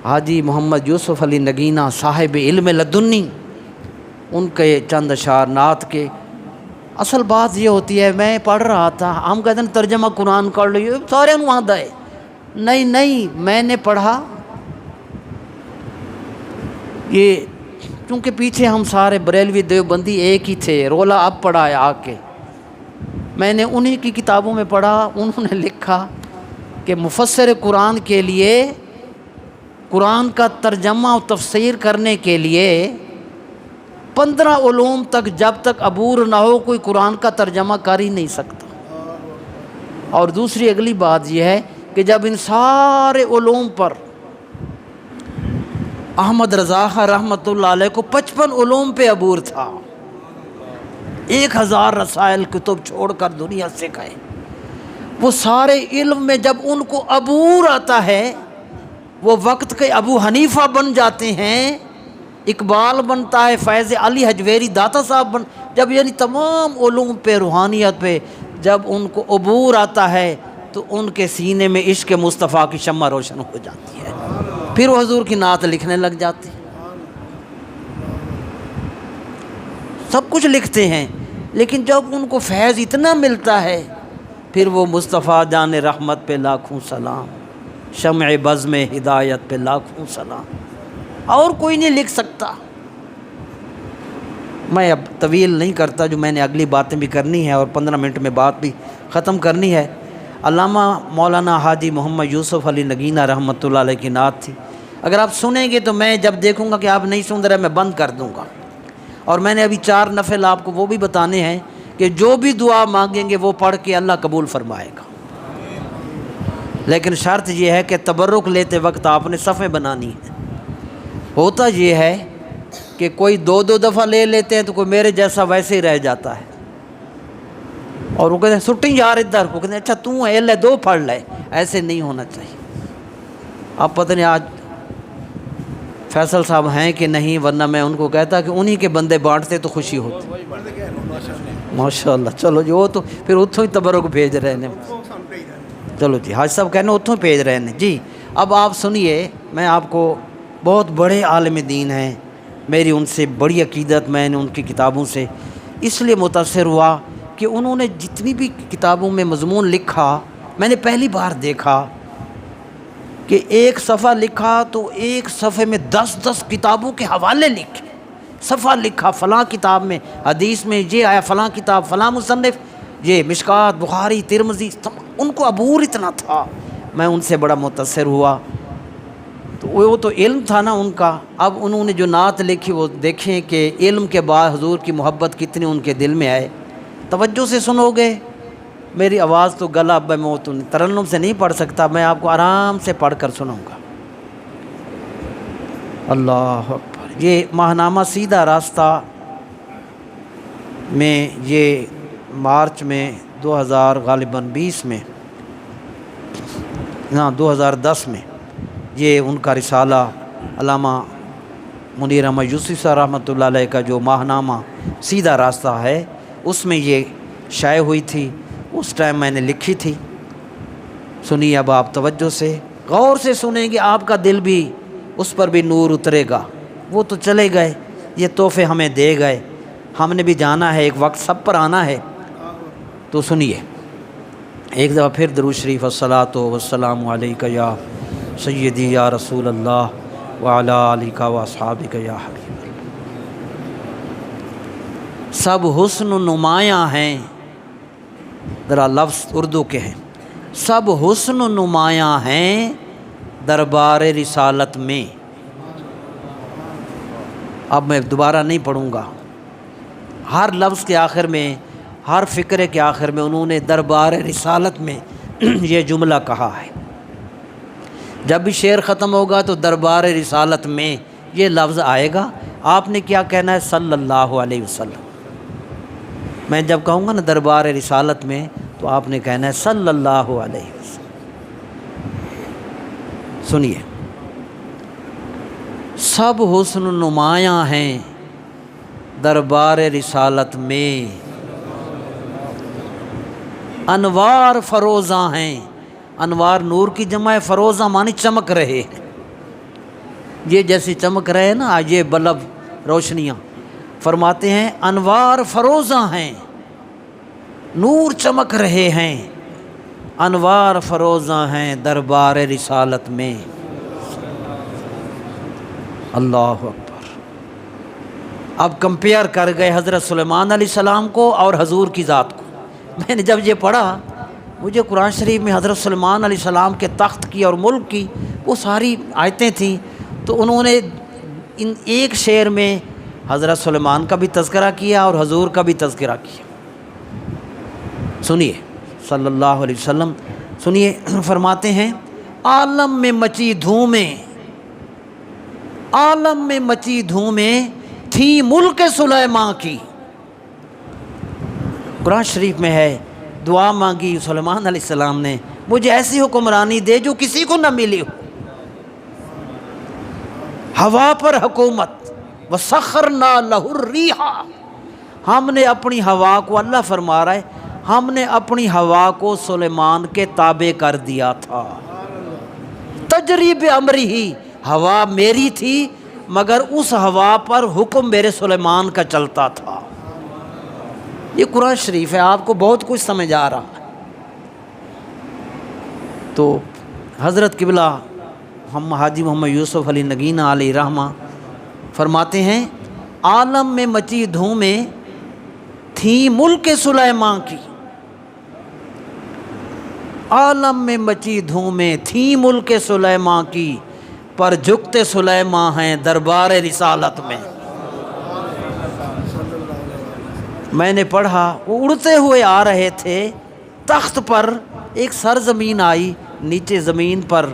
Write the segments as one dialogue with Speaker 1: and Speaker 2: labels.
Speaker 1: حاجی محمد یوسف علی نگینہ صاحب علم لدنی، ان کے چند اشعار نعت کے۔ اصل بات یہ ہوتی ہے، میں پڑھ رہا تھا، ہم کہتے ہیں ترجمہ قرآن کر لو، سارے وہاں ہے۔ نہیں، میں نے پڑھا یہ، کیونکہ پیچھے ہم سارے بریلوی دیوبندی ایک ہی تھے، رولا اب پڑھا ہے آ کے۔ میں نے انہی کی کتابوں میں پڑھا، انہوں نے لکھا کہ مفسر قرآن کے لیے، قرآن کا ترجمہ و تفسیر کرنے کے لیے 15 علوم تک جب تک عبور نہ ہو کوئی قرآن کا ترجمہ کر ہی نہیں سکتا۔ اور دوسری اگلی بات یہ ہے کہ جب ان سارے علوم پر احمد رضا خان رحمۃ اللہ علیہ کو 55 علوم پہ عبور تھا، 1000 رسائل کتب چھوڑ کر دنیا سے گئے، وہ سارے علم میں جب ان کو عبور آتا ہے، وہ وقت کے ابو حنیفہ بن جاتے ہیں، اقبال بنتا ہے، فیض علی حجویری داتا صاحب جب یعنی تمام علوم پہ، روحانیت پہ جب ان کو عبور آتا ہے تو ان کے سینے میں عشق مصطفیٰ کی شمع روشن ہو جاتی ہے، پھر وہ حضور کی نعت لکھنے لگ جاتے ہیں، سب کچھ لکھتے ہیں، لیکن جب ان کو فیض اتنا ملتا ہے پھر وہ مصطفیٰ جان رحمت پہ لاکھوں سلام، شمع بزم ہدایت پہ لاکھوں سلام، اور کوئی نہیں لکھ سکتا۔ میں اب طویل نہیں کرتا، جو میں نے اگلی باتیں بھی کرنی ہے اور 15 منٹ میں بات بھی ختم کرنی ہے۔ علامہ مولانا حاجی محمد یوسف علی نگینہ رحمۃ اللہ علیہ کی نعت تھی، اگر آپ سنیں گے تو میں جب دیکھوں گا کہ آپ نہیں سن رہے میں بند کر دوں گا، اور میں نے ابھی 4 نفل آپ کو وہ بھی بتانے ہیں کہ جو بھی دعا مانگیں گے وہ پڑھ کے اللہ قبول فرمائے گا، لیکن شرط یہ ہے کہ تبرک لیتے وقت آپ نے صفیں بنانی ہے۔ ہوتا یہ ہے کہ کوئی 2 دفعہ لے لیتے ہیں تو کوئی میرے جیسا ویسے ہی رہ جاتا ہے، اور وہ کہتے ہیں سٹی یار ادھر، وہ کہتے ہیں اچھا تو ہے لے 2 پڑھ لے، ایسے نہیں ہونا چاہیے۔ اب پتہ نہیں آج فیصل صاحب ہیں کہ نہیں، ورنہ میں ان کو کہتا کہ انہی کے بندے بانٹتے تو خوشی ہوتی۔ ماشاءاللہ، چلو جی، وہ تو پھر اتھوں ہی تبرک بھیج رہے ہیں۔ چلو جی، حاج صاحب کہنے اتھوں بھیج رہے ہیں جی۔ اب آپ سنیے، میں آپ کو، بہت بڑے عالم دین ہیں، میری ان سے بڑی عقیدت، میں نے ان کی کتابوں سے اس لیے متاثر ہوا کہ انہوں نے جتنی بھی کتابوں میں مضمون لکھا، میں نے پہلی بار دیکھا کہ ایک صفحہ لکھا تو ایک صفحے میں 10 کتابوں کے حوالے لکھے، صفحہ لکھا فلاں کتاب میں حدیث میں یہ آیا، فلاں کتاب فلاں مصنف، یہ مشکات بخاری ترمذی، ان کو عبور اتنا تھا، میں ان سے بڑا متاثر ہوا۔ تو وہ تو علم تھا نا ان کا۔ اب انہوں نے جو نعت لکھی وہ دیکھیں کہ علم کے بعد حضور کی محبت کتنی ان کے دل میں آئے۔ توجہ سے سنو گے، میری آواز تو گلا اب میں تو ترنم سے نہیں پڑھ سکتا، میں آپ کو آرام سے پڑھ کر سناؤں گا۔ اللہ اکبر۔ یہ ماہنامہ سیدھا راستہ میں، یہ مارچ میں 2000 غالباً 20 میں، ہاں 2010 میں، یہ ان کا رسالہ علامہ منیر احمد یوسفی صاحب رحمۃ اللہ علیہ کا جو ماہنامہ سیدھا راستہ ہے، اس میں یہ شائع ہوئی تھی، اس ٹائم میں نے لکھی تھی۔ سنیے اب آپ توجہ سے غور سے سنیں گے، آپ کا دل بھی اس پر بھی نور اترے گا۔ وہ تو چلے گئے، یہ تحفے ہمیں دے گئے، ہم نے بھی جانا ہے، ایک وقت سب پر آنا ہے۔ تو سنیے ایک دفعہ پھر درود شریف، الصلاۃ والسلام علیک یا سیدی یا رسول اللہ وعلی آلک و اصحابک یا حبیب اللہ۔ سب حسن نمایاں ہیں، ذرا لفظ اردو کے ہیں، سب حسن نمایاں ہیں دربار رسالت میں۔ اب میں دوبارہ نہیں پڑھوں گا، ہر لفظ کے آخر میں، ہر فقرے کے آخر میں انہوں نے دربار رسالت میں یہ جملہ کہا ہے۔ جب بھی شعر ختم ہوگا تو دربار رسالت میں یہ لفظ آئے گا، آپ نے کیا کہنا ہے؟ صلی اللہ علیہ وسلم۔ میں جب کہوں گا نا دربار رسالت میں تو آپ نے کہنا ہے صلی اللہ علیہ وسلم۔ سنیے، سب حسن نمایاں ہیں دربار رسالت میں، انوار فروزاں ہیں، انوار نور کی جمع ہے، فروزاں مانی چمک رہے ہیں، یہ جیسی چمک رہے ہیں نا یہ بلب روشنیاں، فرماتے ہیں انوار فروزاں ہیں، نور چمک رہے ہیں، انوار فروزاں ہیں دربار رسالت میں۔ اللہ اکبر۔ اب کمپیئر کر گئے حضرت سلیمان علیہ السلام کو اور حضور کی ذات کو۔ میں نے جب یہ پڑھا، مجھے قرآن شریف میں حضرت سلیمان علیہ السلام کے تخت کی اور ملک کی وہ ساری آیتیں تھیں، تو انہوں نے ان ایک شعر میں حضرت سلیمان کا بھی تذکرہ کیا اور حضور کا بھی تذکرہ کیا۔ سنیے صلی اللہ علیہ وسلم، سنیے فرماتے ہیں عالم میں مچی دھومیں، عالم میں مچی دھومیں تھی ملک سلیمان کی۔ قرآن شریف میں ہے دعا مانگی سلیمان علیہ السلام نے، مجھے ایسی حکمرانی دے جو کسی کو نہ ملی ہو، ہوا پر حکومت، وسخرنا لہ الریح، ہم نے اپنی ہوا کو، اللہ فرما رہا ہے ہم نے اپنی ہوا کو سلیمان کے تابع کر دیا تھا، تجری بامرہ، ہوا میری تھی مگر اس ہوا پر حکم میرے سلیمان کا چلتا تھا۔ یہ قرآن شریف ہے، آپ کو بہت کچھ سمجھ آ رہا ہے۔ تو حضرت قبلہ ہم حاجی محمد یوسف علی نگینہ علیہ رحمہ فرماتے ہیں عالم میں مچی دھومیں تھیں ملک سلیمان کی، عالم میں مچی دھومیں تھیں ملک سلیمان کی، پر جھکتے سلیمان ہیں دربار رسالت میں۔ میں نے پڑھا وہ اڑتے ہوئے آ رہے تھے، تخت پر ایک سرزمین آئی، نیچے زمین پر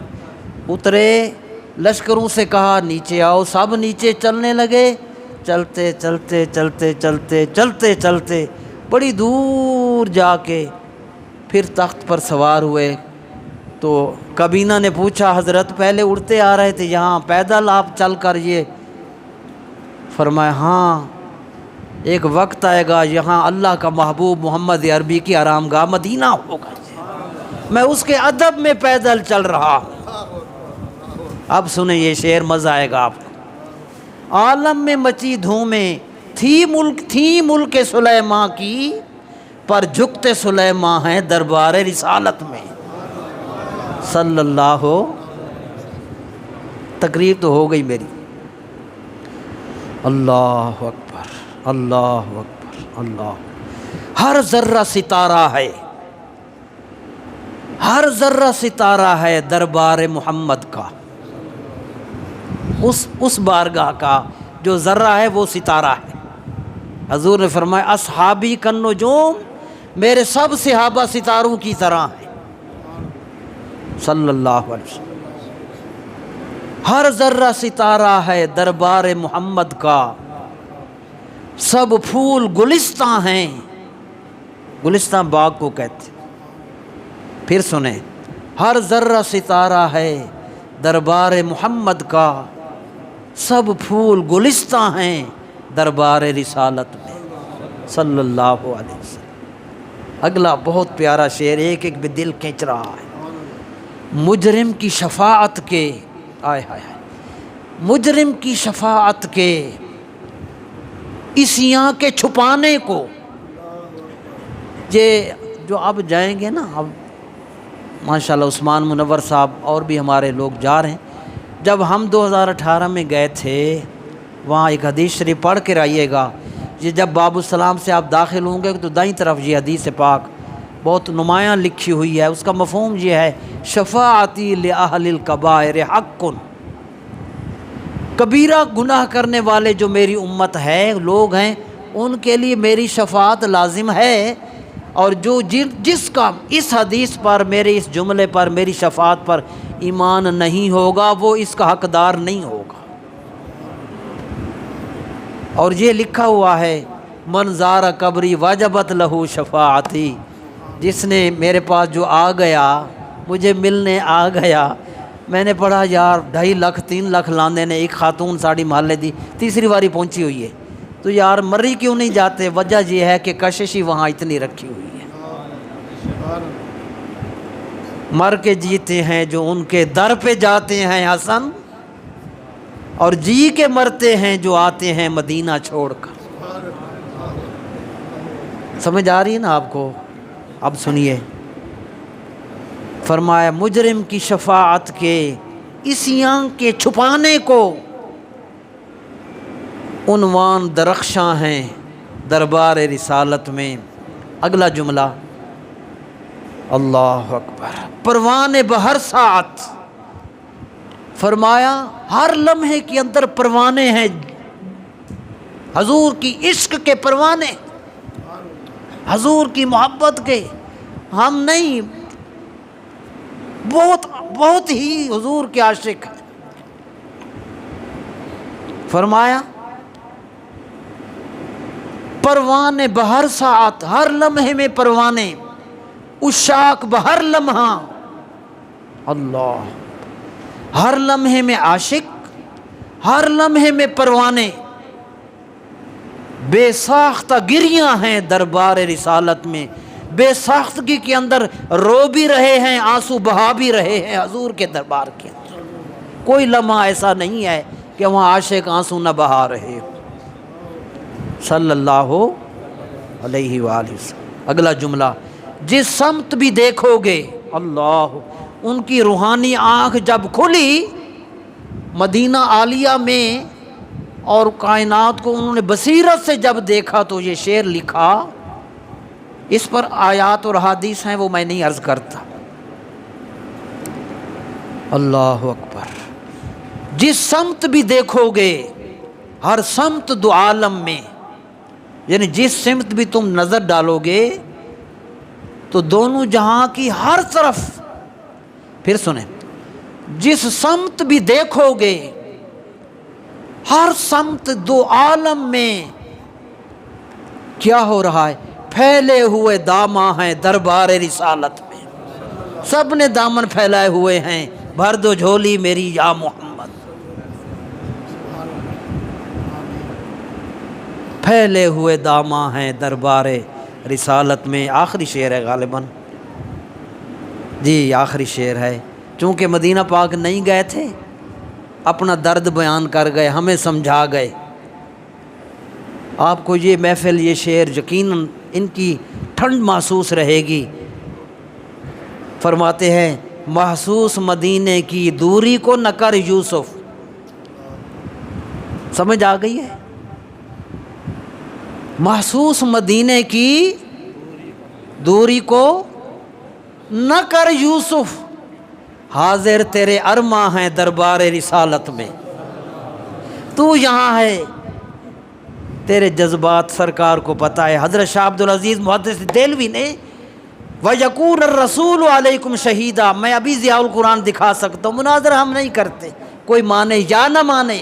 Speaker 1: اترے، لشکروں سے کہا نیچے آؤ، سب نیچے چلنے لگے، چلتے چلتے چلتے چلتے چلتے چلتے بڑی دور جا کے پھر تخت پر سوار ہوئے۔ تو کابینہ نے پوچھا حضرت پہلے اڑتے آ رہے تھے یہاں پیدل آپ چل کر؟ یہ فرمایا ہاں ایک وقت آئے گا یہاں اللہ کا محبوب محمد عربی کی آرام گاہ مدینہ ہوگا، میں اس کے ادب میں پیدل چل رہا ہوں۔ اب سنیں یہ شعر، مزہ آئے گا آپ کو۔ عالم میں مچی دھومیں تھی ملک سلیمان کی، پر جھکتے سلیمان ہیں دربار رسالت میں۔ صلی اللہ ہو، تقریر تو ہو گئی میری۔ اللہ اکبر، اللہ اکبر، اللہ۔ ہر ذرہ ستارہ ہے، ہر ذرہ ستارہ ہے دربار محمد کا، اس بارگاہ کا جو ذرہ ہے وہ ستارہ ہے۔ حضور نے فرمایا اصحابی کالنجوم، میرے سب صحابہ ستاروں کی طرح ہیں، صلی اللہ علیہ وسلم۔ ہر ذرہ ستارہ ہے دربار محمد کا، سب پھول گلستاں ہیں، گلستاں باغ کو کہتے۔ پھر سنیں، ہر ذرہ ستارہ ہے دربار محمد کا، سب پھول گلستاں ہیں دربار رسالت میں، صلی اللہ علیہ وسلم۔ اگلا بہت پیارا شعر، ایک ایک بھی دل کھینچ رہا ہے۔ مجرم کی شفاعت کے، آئے ہائے ہائے، مجرم کی شفاعت کے، اسیاں کے چھپانے کو، یہ جو اب جائیں گے نا، اب ماشاءاللہ عثمان منور صاحب اور بھی ہمارے لوگ جا رہے ہیں۔ جب ہم 2018 میں گئے تھے وہاں ایک حدیث شریف پڑھ کے آئیے گا، یہ جب باب السلام سے آپ داخل ہوں گے تو دائیں طرف یہ حدیث پاک بہت نمایاں لکھی ہوئی ہے، اس کا مفہوم یہ ہے شفاعتی لأہل الکبائر حق، کبیرہ گناہ کرنے والے جو میری امت ہے لوگ ہیں ان کے لیے میری شفاعت لازم ہے، اور جو جس کا اس حدیث پر، میرے اس جملے پر، میری شفاعت پر ایمان نہیں ہوگا وہ اس کا حقدار نہیں ہوگا۔ اور یہ لکھا ہوا ہے من زار قبری وجبت لہو شفاعتی، جس نے میرے پاس جو آ گیا، مجھے ملنے آ گیا، میں نے پڑھا یار 2.5 لاکھ 3 لاکھ لاندے نے ایک خاتون ساڑی محلے دی، تیسری باری پہنچی ہوئی ہے، تو یار مری کیوں نہیں جاتے؟ وجہ یہ ہے کہ کششی وہاں اتنی رکھی ہوئی ہے، مر کے جیتے ہیں جو ان کے در پہ جاتے ہیں حسن، اور جی کے مرتے ہیں جو آتے ہیں مدینہ چھوڑ کر۔ سمجھ آ رہی ہے نا آپ کو؟ اب سنیے، فرمایا مجرم کی شفاعت کے اسی آنکھ کے چھپانے کو عنوان درخشاں ہیں دربار رسالت میں۔ اگلا جملہ، اللہ اکبر، پروانے بہر ساعت، فرمایا ہر لمحے کے اندر پروانے ہیں، حضور کی عشق کے پروانے، حضور کی محبت کے۔ ہم نہیں، بہت ہی حضور کے عاشق ہیں۔ فرمایا پروانے بہر ساعت، ہر لمحے میں پروانے، عشاق بہر لمحہ، اللہ، ہر لمحے میں عاشق، ہر لمحے میں پروانے، بے ساختہ گریاں ہیں دربار رسالت میں، بے ساختگی کے اندر رو بھی رہے ہیں، آنسو بہا بھی رہے ہیں حضور کے دربار کے اندر۔ کوئی لمحہ ایسا نہیں ہے کہ وہاں عاشق آنسو نہ بہا رہے ہو، صلی اللہ علیہ وآلہ وسلم۔ اگلا جملہ، جس سمت بھی دیکھو گے، اللہ، ان کی روحانی آنکھ جب کھلی مدینہ عالیہ میں اور کائنات کو انہوں نے بصیرت سے جب دیکھا تو یہ شعر لکھا۔ اس پر آیات اور حدیث ہیں، وہ میں نہیں عرض کرتا۔ اللہ اکبر، جس سمت بھی دیکھو گے، ہر سمت دو عالم میں، یعنی جس سمت بھی تم نظر ڈالو گے تو دونوں جہاں کی ہر طرف، پھر سنیں، جس سمت بھی دیکھو گے، ہر سمت دو عالم میں کیا ہو رہا ہے؟ پھیلے ہوئے داماں ہیں دربار رسالت میں، سب نے دامن پھیلائے ہوئے ہیں، بھر دو جھولی میری یا محمد۔ پھیلے ہوئے داماں ہیں دربار رسالت میں۔ آخری شعر ہے غالباً، جی آخری شعر ہے، چونکہ مدینہ پاک نہیں گئے تھے، اپنا درد بیان کر گئے، ہمیں سمجھا گئے۔ آپ کو یہ محفل، یہ شعر یقیناً ان کی ٹھنڈ محسوس رہے گی۔ فرماتے ہیں محسوس مدینے کی دوری کو نہ کر یوسف، سمجھ آ گئی ہے؟ محسوس مدینے کی دوری کو نہ کر یوسف، حاضر تیرے ارماں ہیں دربار رسالت میں۔ تو یہاں ہے، تیرے جذبات سرکار کو پتہ ہے۔ حضرت شاہ عبدالعزیز محدث دہلوی نے وَيَكُونَ الرَّسُولُ عَلَيْكُمْ شَهِيدًا، میں ابھی ضیاء القرآن دکھا سکتا ہوں، مناظرہ ہم نہیں کرتے، کوئی مانے یا نہ مانے،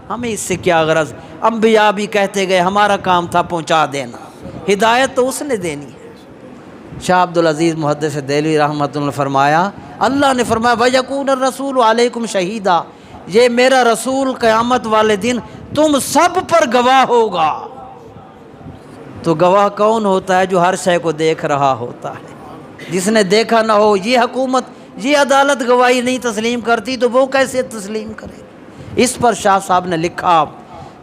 Speaker 1: ہمیں اس سے کیا غرض۔ انبیاء بھی کہتے گئے، ہمارا کام تھا پہنچا دینا، ہدایت تو اس نے دینی ہے۔ شاہ عبدالعزیز محدث دہلوی رحمۃ اللہ فرمایا، اللہ نے فرمایا وَيَكُونَ الرَّسُولُ عَلَيْكُمْ شَهِيدًا، یہ میرا رسول قیامت والے دن تم سب پر گواہ ہوگا۔ تو گواہ کون ہوتا ہے؟ جو ہر شے کو دیکھ رہا ہوتا ہے۔ جس نے دیکھا نہ ہو، یہ حکومت، یہ عدالت گواہی نہیں تسلیم کرتی تو وہ کیسے تسلیم کرے؟ اس پر شاہ صاحب نے لکھا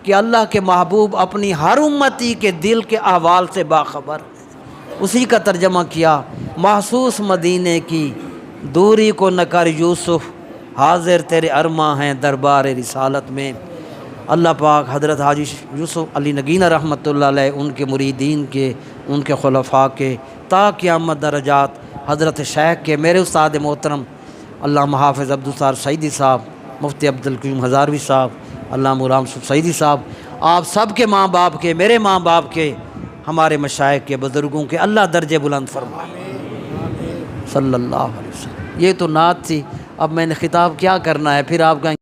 Speaker 1: کہ اللہ کے محبوب اپنی ہر امتی کے دل کے احوال سے باخبر، اسی کا ترجمہ کیا، محسوس مدینے کی دوری کو نہ کر یوسف، حاضر تیرے ارماں ہیں دربار رسالت میں۔ اللہ پاک حضرت حاجی یوسف علی نگینہ رحمۃ اللہ علیہ، ان کے مریدین کے، ان کے خلفاء کے تا قیامت درجات، حضرت شیخ کے، میرے استاد محترم علامہ حافظ عبدالستار سعیدی صاحب، مفتی عبدالقیوم ہزاروی صاحب، علامہ غلام سعیدی صاحب، آپ سب کے ماں باپ کے، میرے ماں باپ کے، ہمارے مشائخ کے، بزرگوں کے، اللہ درجے بلند فرمائے صلی اللہ علیہ وسلم۔ یہ تو نعت تھی، اب میں نے خطاب کیا کرنا ہے، پھر آپ کہیں